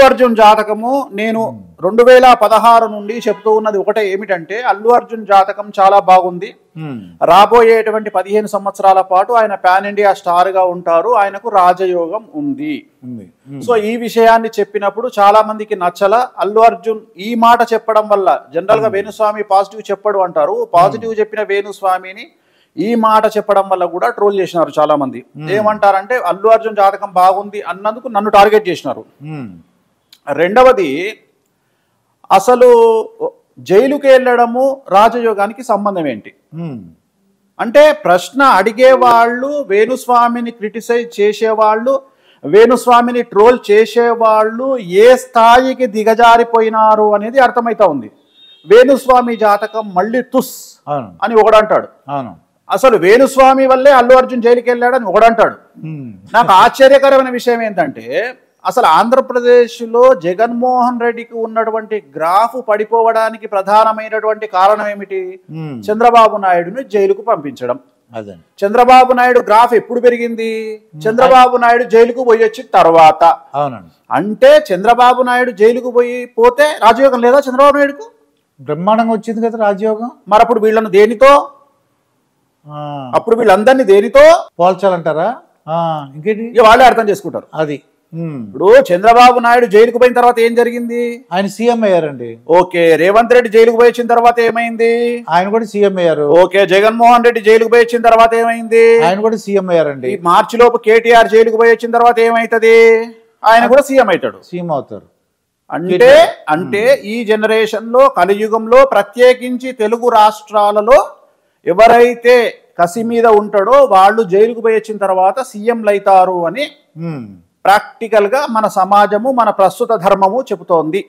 అర్జున్ జాతకము నేను 2016 నుండి చెప్తూ ఉన్నది ఒకటే ఏమిటంటే అల్లు అర్జున్ జాతకం చాలా బాగుంది. రాబోయేటువంటి 15 సంవత్సరాల పాటు ఆయన పాన్ ఇండియా స్టార్ గా ఉంటారు, ఆయనకు రాజయోగం ఉంది. సో ఈ విషయాన్ని చెప్పినప్పుడు చాలా మందికి నచ్చల. అల్లు అర్జున్ ఈ మాట చెప్పడం వల్ల జనరల్ గా వేణుస్వామి పాజిటివ్ చెప్పడు అంటారు, పాజిటివ్ చెప్పిన వేణుస్వామిని ఈ మాట చెప్పడం వల్ల కూడా ట్రోల్ చేసినారు చాలా మంది. ఏమంటారంటే అల్లు అర్జున్ జాతకం బాగుంది అన్నందుకు నన్ను టార్గెట్ చేసినారు. రెండవది, అసలు జైలుకి వెళ్ళడము రాజయోగానికి సంబంధం ఏంటి అంటే, ప్రశ్న అడిగేవాళ్ళు, వేణుస్వామిని క్రిటిసైజ్ చేసేవాళ్ళు, వేణుస్వామిని ట్రోల్ చేసేవాళ్ళు ఏ స్థాయికి దిగజారిపోయినారు అనేది అర్థమైతా ఉంది. వేణుస్వామి జాతకం మళ్ళీ తుస్ అని ఒకడంటాడు. అసలు వేణుస్వామి వల్లే అల్లు అర్జున్ జైలుకి వెళ్ళాడని ఒకడంటాడు. నాకు ఆశ్చర్యకరమైన విషయం ఏంటంటే, అసలు ఆంధ్రప్రదేశ్లో జగన్మోహన్ రెడ్డికి ఉన్నటువంటి గ్రాఫ్ పడిపోవడానికి ప్రధానమైనటువంటి కారణం ఏమిటి? చంద్రబాబు నాయుడుని జైలుకు పంపించడం. చంద్రబాబు నాయుడు గ్రాఫ్ ఎప్పుడు పెరిగింది? చంద్రబాబు నాయుడు జైలుకు పోయి వచ్చిన తర్వాత. అంటే చంద్రబాబు నాయుడు జైలుకు పోతే రాజయోగం లేదా చంద్రబాబు నాయుడుకు? బ్రహ్మాండంగా వచ్చింది కదా రాజయోగం. మరి అప్పుడు వీళ్ళను దేనితో, అప్పుడు వీళ్ళందరినీ దేనితో పోల్చాలంటారా? ఇంకేంటి, వాళ్ళే అర్థం చేసుకుంటారు. అది ఇప్పుడు చంద్రబాబు నాయుడు జైలుకు పోయిన తర్వాత ఏం జరిగింది? ఆయన సీఎం అయ్యారండి. ఓకే. రేవంత్ రెడ్డి జైలుకు పోయి వచ్చిన తర్వాత ఏమైంది? ఆయన కూడా సీఎం అయ్యారు. ఓకే. జగన్మోహన్ రెడ్డి జైలుకు పోయి వచ్చిన తర్వాత ఏమైంది? ఆయన కూడా సీఎం అయ్యారండి. మార్చి లోపు కేటీఆర్ జైలుకు పోయి వచ్చిన తర్వాత ఏమైతుంది? ఆయన కూడా సీఎం అవుతాడు, సీఎం అవుతారు. అంటే ఈ జనరేషన్ లో, కలియుగంలో, ప్రత్యేకించి తెలుగు రాష్ట్రాలలో ఎవరైతే కసి మీద ఉంటాడో వాళ్ళు జైలుకు పోయి వచ్చిన తర్వాత సీఎంలు అవుతారు అని ప్రాక్టికల్ గా మన సమాజము, మన ప్రస్తుత ధర్మము చెబుతోంది.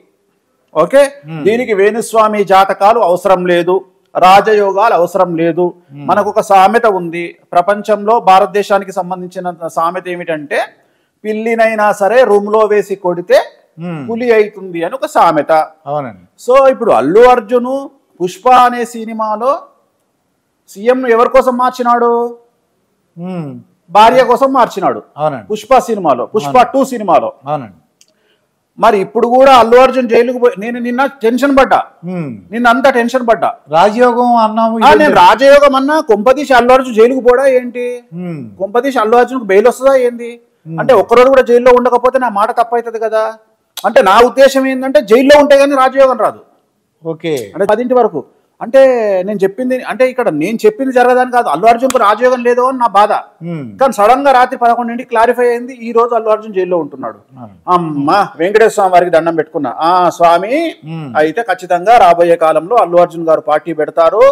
ఓకే. దీనికి వేణుస్వామి జాతకాలు అవసరం లేదు, రాజయోగాలు అవసరం లేదు. మనకు ఒక సామెత ఉంది ప్రపంచంలో, భారతదేశానికి సంబంధించిన సామెత ఏమిటంటే, పిల్లినైనా సరే రూమ్ లో వేసి కొడితే పులి అవుతుంది అని ఒక సామెత. అవునండి. సో ఇప్పుడు అల్లు అర్జును పుష్ప అనే సినిమాలో సీఎం ఎవరి కోసం మార్చినాడు? భార్య కోసం మార్చినాడు. పుష్ప సినిమాలో, పుష్ప 2 సినిమాలో. మరి ఇప్పుడు కూడా అల్లు అర్జున్ జైలుకు పోయి, నేను నిన్న టెన్షన్ పడ్డా, నిన్నంతా టెన్షన్ పడ్డా. రాజయోగం అన్నాము, నేను రాజయోగం అన్నా, కొంపదీసి అల్లు అర్జున్ జైలుకు పోడా ఏంటి? కొంపదీసి అల్లు అర్జున్కు బెయిల్ వస్తుందా ఏంది? అంటే ఒక్కరోజు కూడా జైల్లో ఉండకపోతే నా మాట తప్పవుతుంది కదా. అంటే నా ఉద్దేశం ఏంటంటే, జైల్లో ఉంటే కానీ రాజయోగం రాదు. ఓకే. అంటే 10 వరకు. అంటే నేను చెప్పింది, అంటే ఇక్కడ నేను చెప్పింది జరగదని కాదు, అల్లు అర్జున్కు రాజయోగం లేదో అని నా బాధ. కానీ సడన్ గా రాత్రి 11 క్లారిఫై అయింది, ఈ రోజు అల్లు అర్జున్ జైల్లో ఉంటున్నాడు. అమ్మా, వెంకటేశ్వర స్వామి వారికి దండం పెట్టుకున్నా. స్వామి, అయితే ఖచ్చితంగా రాబోయే కాలంలో అల్లు అర్జున్ గారు పార్టీ పెడతారు,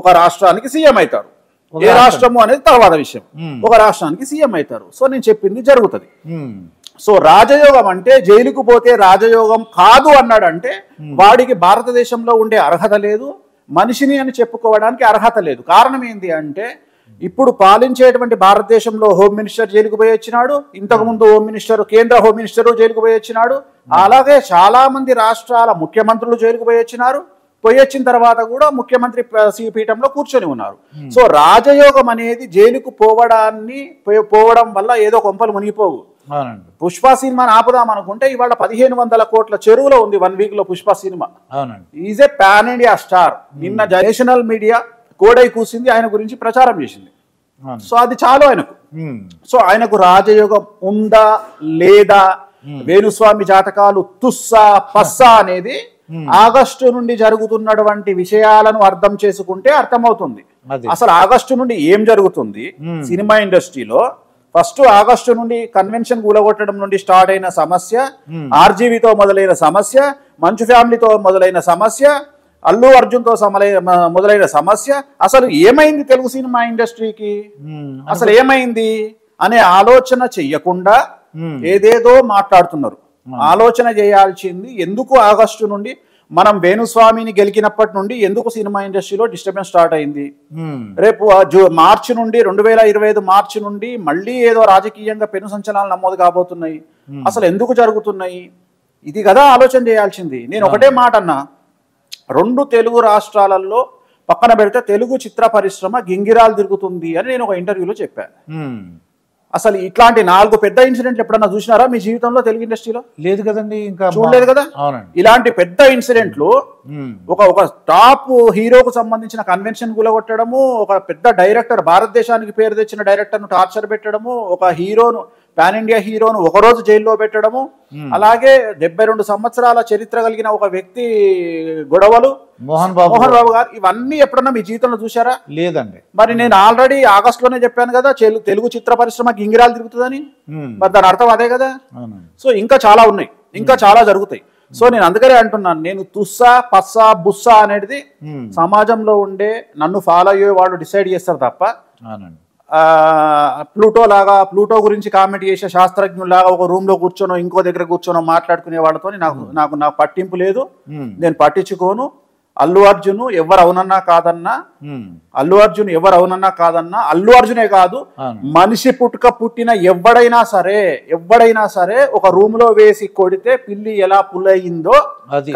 ఒక రాష్ట్రానికి సీఎం అవుతారు. ఏ రాష్ట్రము అనేది తర్వాత విషయం, ఒక రాష్ట్రానికి సీఎం అవుతారు. సో నేను చెప్పింది జరుగుతుంది. సో రాజయోగం అంటే జైలుకు పోతే రాజయోగం కాదు అన్నాడంటే వాడికి భారతదేశంలో ఉండే అర్హత లేదు, మనిషిని అని చెప్పుకోవడానికి అర్హత లేదు. కారణం ఏంటి అంటే, ఇప్పుడు పాలించేటువంటి భారతదేశంలో హోమ్ మినిస్టర్ జైలుకు పోయి వచ్చినాడు, ఇంతకుముందు హోమ్ మినిస్టర్, కేంద్ర హోమ్ మినిస్టర్ జైలుకు పోయి వచ్చినాడు, అలాగే చాలా మంది రాష్ట్రాల ముఖ్యమంత్రులు జైలుకు పోయి వచ్చినారు. పోయి వచ్చిన తర్వాత కూడా ముఖ్యమంత్రి పీఠంలో కూర్చొని ఉన్నారు. సో రాజయోగం అనేది జైలుకు పోవడం వల్ల ఏదో కొంపలు మునిగిపోవు. పుష్ప సినిమాని ఆపుదాం అనుకుంటే ఇవాళ 1500 కోట్ల చెరువులో ఉంది 1 వీక్ లో Pushpa cinema. Is a pan India star. నిన్న నేషనల్ మీడియా కోడై కూసింది, ఆయన గురించి ప్రచారం చేసింది. సో అది చాలు ఆయనకు. సో ఆయనకు రాజయోగం ఉందా లేదా, వేణుస్వామి జాతకాలు తుస్సా పస్సా అనేది ఆగస్టు నుండి జరుగుతున్నటువంటి విషయాలను అర్థం చేసుకుంటే అర్థమవుతుంది. అసలు ఆగస్టు నుండి ఏం జరుగుతుంది సినిమా ఇండస్ట్రీలో? ఫస్ట్ ఆగస్టు నుండి కన్వెన్షన్ కూలగొట్టడం నుండి స్టార్ట్ అయిన సమస్య, ఆర్జీవీతో మొదలైన సమస్య, మంచు ఫ్యామిలీతో మొదలైన సమస్య, అల్లు అర్జున్తో మొదలైన సమస్య. అసలు ఏమైంది తెలుగు సినిమా ఇండస్ట్రీకి? అసలు ఏమైంది అనే ఆలోచన చెయ్యకుండా ఏదేదో మాట్లాడుతున్నారు. ఆలోచన చేయాల్సింది, ఎందుకు ఆగస్టు నుండి మనం వేణుస్వామిని గెలికినప్పటి నుండి ఎందుకు సినిమా ఇండస్ట్రీలో డిస్టర్బెన్స్ స్టార్ట్ అయింది? రేపు మార్చి నుండి 2025 మార్చి నుండి మళ్ళీ ఏదో రాజకీయంగా పెను సంచలనాలు నమోదు కాబోతున్నాయి. అసలు ఎందుకు జరుగుతున్నాయి? ఇది కదా ఆలోచన చేయాల్సింది. నేను ఒకటే మాట అన్నా, 2 తెలుగు రాష్ట్రాలలో పక్కన పెడితే తెలుగు చిత్ర పరిశ్రమ గింగిరాలు తిరుగుతుంది అని నేను ఒక ఇంటర్వ్యూలో చెప్పాను. అసలు ఇట్లాంటి 4 పెద్ద ఇన్సిడెంట్లు ఎప్పుడన్నా చూసినారా మీ జీవితంలో తెలుగు ఇండస్ట్రీలో? లేదు కదండి, ఇంకా చూడలేదు కదా. అవునండి. ఇలాంటి పెద్ద ఇన్సిడెంట్లు ఒక టాప్ హీరోకు సంబంధించిన కన్వెన్షన్ కూలగొట్టడము, ఒక పెద్ద డైరెక్టర్, భారతదేశానికి పేరు తెచ్చిన డైరెక్టర్ను టార్చర్ పెట్టడము, ఒక హీరోను, పాన్ ఇండియా హీరోను ఒకరోజు జైల్లో పెట్టడము, అలాగే 72 సంవత్సరాల చరిత్ర కలిగిన ఒక వ్యక్తి గొడవలు, మోహన్ బాబు గారు, ఇవన్నీ ఎప్పుడన్నా మీ జీవితంలో చూసారా? లేదండి. మరి నేను ఆల్రెడీ ఆగస్టులోనే చెప్పాను కదా తెలుగు చిత్ర పరిశ్రమ గింగిరాలు తిరుగుతుందని. మరి దాని అర్థం అదే కదా. సో ఇంకా చాలా ఉన్నాయి, ఇంకా చాలా జరుగుతాయి. సో నేను అందుకనే అంటున్నాను, నేను తుస్సా పస్సా బుస్సా అనేది సమాజంలో ఉండే నన్ను ఫాలో అయ్యే వాళ్ళు డిసైడ్ చేస్తారు తప్ప ప్లూటో గురించి కామెంట్ చేసే శాస్త్రజ్ఞులాగా ఒక రూమ్ లో కూర్చోనో ఇంకో దగ్గర కూర్చోనో మాట్లాడుకునే వాళ్ళతో నాకు పట్టింపు లేదు, నేను పట్టించుకోను. అల్లు అర్జున్ ఎవరు అవునన్నా కాదన్నా, అల్లు అర్జునే కాదు, మనిషి పుట్టిన ఎవడైనా సరే ఒక రూమ్ లో వేసి కొడితే పిల్లి ఎలా పుల్లయిందో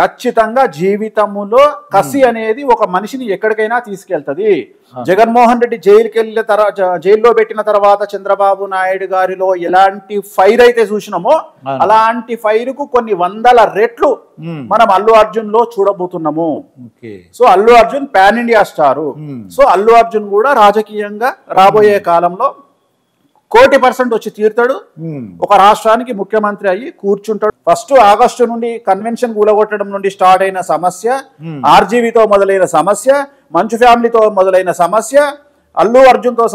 ఖచ్చితంగా జీవితంలో కసి అనేది ఒక మనిషిని ఎక్కడికైనా తీసుకెళ్తది. జగన్మోహన్ రెడ్డి జైల్లో పెట్టిన తర్వాత చంద్రబాబు నాయుడు గారిలో ఎలాంటి ఫైర్ అయితే చూసినామో అలాంటి ఫైర్ కు కొన్ని వందల రెట్లు మనం అల్లు అర్జున్ లో చూడబోతున్నాము. So Allu Arjun pan India star. So Allu Arjun కూడా రాజకీయంగా రాబోయే కాలంలో 1,00,00,000% వచ్చి తీరుతాడు. ఒక రాష్ట్రానికి ముఖ్యమంత్రి అయ్యి కూర్చుంటాడు. ఫస్ట్ ఆగస్టు నుండి కన్వెన్షన్ కూలగొట్టడం నుండి స్టార్ట్ అయిన సమస్య, ఆర్జీవీతో మొదలైన సమస్య, మంచు ఫ్యామిలీతో మొదలైన సమస్య, అల్లు అర్జున్ తో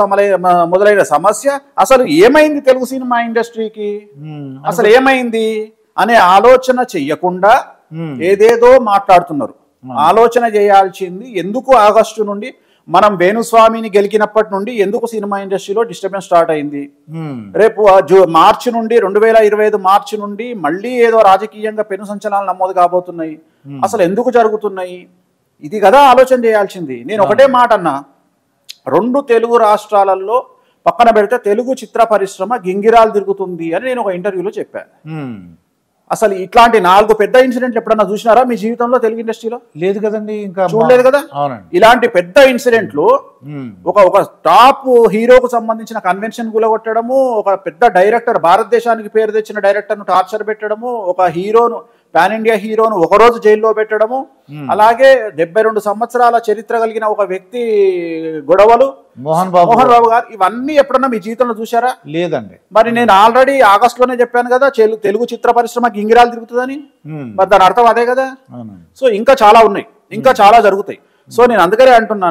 మొదలైన సమస్య, అసలు ఏమైంది తెలుగు సినిమా ఇండస్ట్రీకి, అసలు ఏమైంది అనే ఆలోచన చెయ్యకుండా ఏదేదో మాట్లాడుతున్నారు. ఆలోచన చేయాల్సింది, ఎందుకు ఆగస్టు నుండి మనం వేణుస్వామిని గెలికినప్పటి నుండి ఎందుకు సినిమా ఇండస్ట్రీలో డిస్టర్బెన్స్ స్టార్ట్ అయింది, రేపు మార్చి నుండి 2025 మార్చి నుండి మళ్ళీ ఏదో రాజకీయంగా పెను సంచలనాలు నమోదు కాబోతున్నాయి, అసలు ఎందుకు జరుగుతున్నాయి, ఇది కదా ఆలోచన చేయాల్సింది. నేను ఒకటే మాట అన్నా, 2 తెలుగు రాష్ట్రాలలో పక్కన పెడితే తెలుగు చిత్ర పరిశ్రమ గింగిరాలు తిరుగుతుంది అని నేను ఒక ఇంటర్వ్యూలో చెప్పాను. అసలు ఇట్లాంటి 4 పెద్ద ఇన్సిడెంట్లు ఎప్పుడన్నా చూసినారా మీ జీవితంలో తెలుగు ఇండస్ట్రీలో? లేదు కదండి, ఇంకా చూడలేదు కదా. ఇలాంటి పెద్ద ఇన్సిడెంట్లు ఒక టాప్ హీరోకు సంబంధించిన కన్వెన్షన్ కూలగొట్టడము, ఒక పెద్ద డైరెక్టర్, భారతదేశానికి పేరు తెచ్చిన డైరెక్టర్ను టార్చర్ పెట్టడము, ఒక హీరోను, పాన్ ఇండియా హీరోను ఒకరోజు జైల్లో పెట్టడము, అలాగే 72 సంవత్సరాల చరిత్ర కలిగిన ఒక వ్యక్తి గొడవలు, మోహన్ బాబు గారు, ఇవన్నీ ఎప్పుడన్నా మీ జీవితంలో చూసారా? లేదండి. మరి నేను ఆల్రెడీ ఆగస్టులోనే చెప్పాను కదా తెలుగు చిత్ర పరిశ్రమ గింగిరాలు తిరుగుతుందని. మరి దాని అర్థం అదే కదా. సో ఇంకా చాలా ఉన్నాయి, ఇంకా చాలా జరుగుతాయి. సో నేను అందుకనే అంటున్నాను.